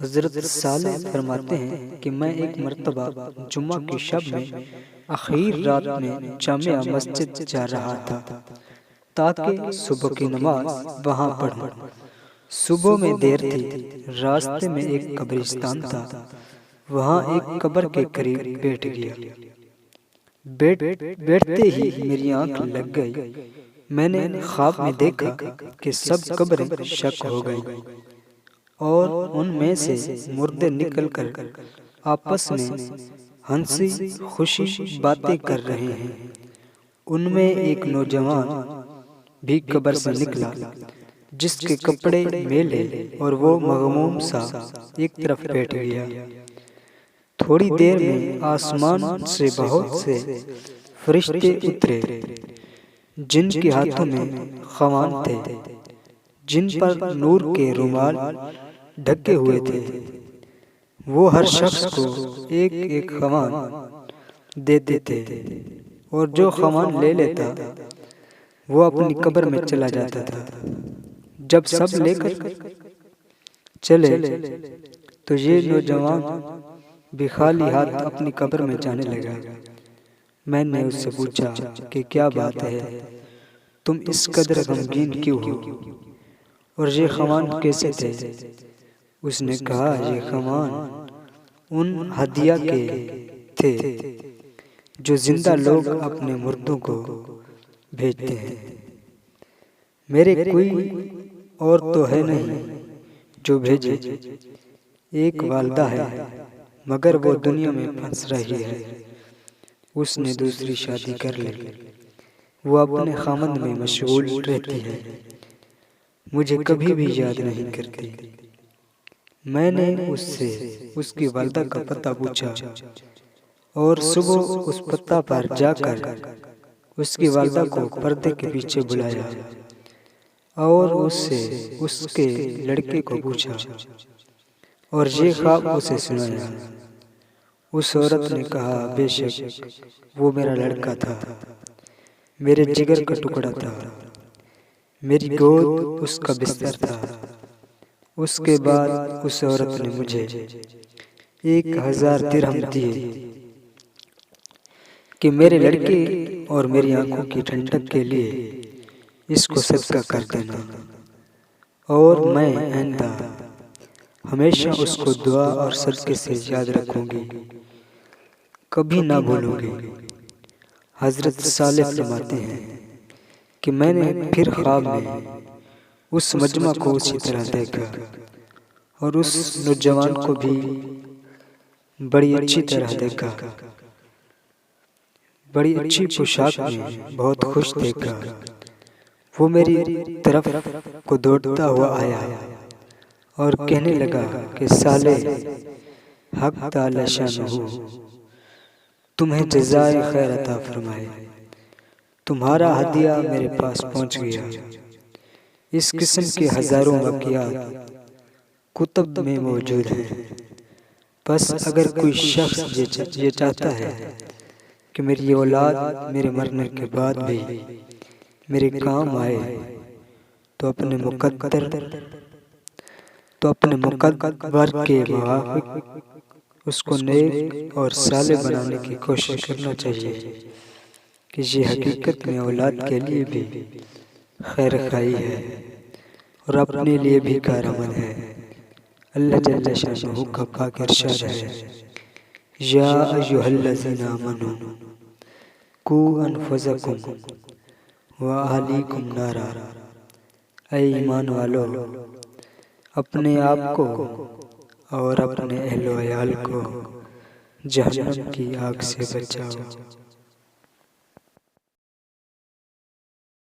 हज़रत साले फरमाते हैं कि मैं एक मर्तबा जुम्मा की शब में आखिर रात में जामिया मस्जिद जा रहा था ताकि सुबह की नमाज वहाँ पढ़ूं। सुबह में देर थी, रास्ते में एक कब्रिस्तान था। वहाँ एक कब्र के करीब बैठ गया। बैठते ही मेरी आंख लग गई। मैंने ख्वाब में देखा कि सब कब्रें शक हो गई और उनमें से मुर्दे निकलकर आपस में हंसी खुशी बातें कर रहे हैं। उनमें एक नौजवान भी कब्र से निकला जिसके कपड़े मैले और वो मगमूम सा एक तरफ बैठ गया। थोड़ी देर में आसमान से बहुत से फरिश्ते उतरे जिनके हाथों में ख़वान थे, जिन पर नूर के रुमाल ढके हुए थे। वो हर शख्स को एक एक ख़वान देते थे और जो ख़वान ले लेता वो अपनी कब्र में चला जाता था। जब सब लेकर चले तो ये नौजवान भी खाली हाथ अपनी कब्र में जाने लगा। मैंने उससे पूछा कि क्या बात है, तुम इस कदर गमगीन क्यों हो और ये ख़वान कैसे थे? उसने कहा, ये ख़वान उन हदिया के थे जो जिंदा लोग अपने मुर्दों को भेजते हैं। मेरे कोई और तो है नहीं जो भेजे। एक वालदा है मगर वो दुनिया में फंस रही है। उसने दूसरी शादी कर ली। वो अपने खामद में मशगूल रहती है, मुझे कभी भी याद नहीं करती। मैंने उससे उसकी वालदा का पता पूछा और सुबह उस पत्ता पर जाकर उसकी वालदा को पर्दे के पीछे बुलाया और उससे उसके लड़के को पूछा और ये ख्वाब उसे सुनाया। उस औरत ने कहा, बेशक वो मेरा लड़का था, मेरे जिगर का टुकड़ा था, मेरी गोद उसका बिस्तर था। उसके बाद उस औरत ने मुझे 1000 दिरहम दिए कि मेरे लड़के और मेरी आंखों की ठंडक के लिए इसको सदका कर देना और मैं आइंदा हमेशा उसको दुआ और सदके से याद रखूंगी, कभी ना भूलूंगी। हज़रत साले फरमाते हैं कि मैंने फिर ख्वाब में उस मजमा को उसी तरह देखा और उस नौजवान को भी बड़ी अच्छी तरह देखा, बड़ी अच्छी पोशाक में बहुत खुश देखा। वो मेरी तरफ को दौड़ता हुआ आया और कहने लगा कि साले, हक ताला शानहू तुम्हें जज़ाए खैर अता फरमाए, तुम्हारा हदिया मेरे पास पहुंच गया। इस किस्म के हजारों वाक़ियात कुतुब में मौजूद हैं। बस अगर कोई शख्स ये चाहता है कि मेरी औलाद मेरे मरने के बाद भी मेरे काम आए तो अपने मुक़द्दर के मुताबिक उसको नेक और साले बनाने की कोशिश करना चाहिए कि ये हकीकत में औलाद के लिए भी खैर खाई है और अपने लिए भी कारआमद है। अल्लाह जल्ल शानहू का पाक इरशाद है, या अय्युहल्लज़ीना आमनू कू अनफुसकुम व अहलीकुम नारा, ऐ ईमान वालो, अपने आप को और अपने अहलो अयाल को जहन्नम की आग से बचाओ।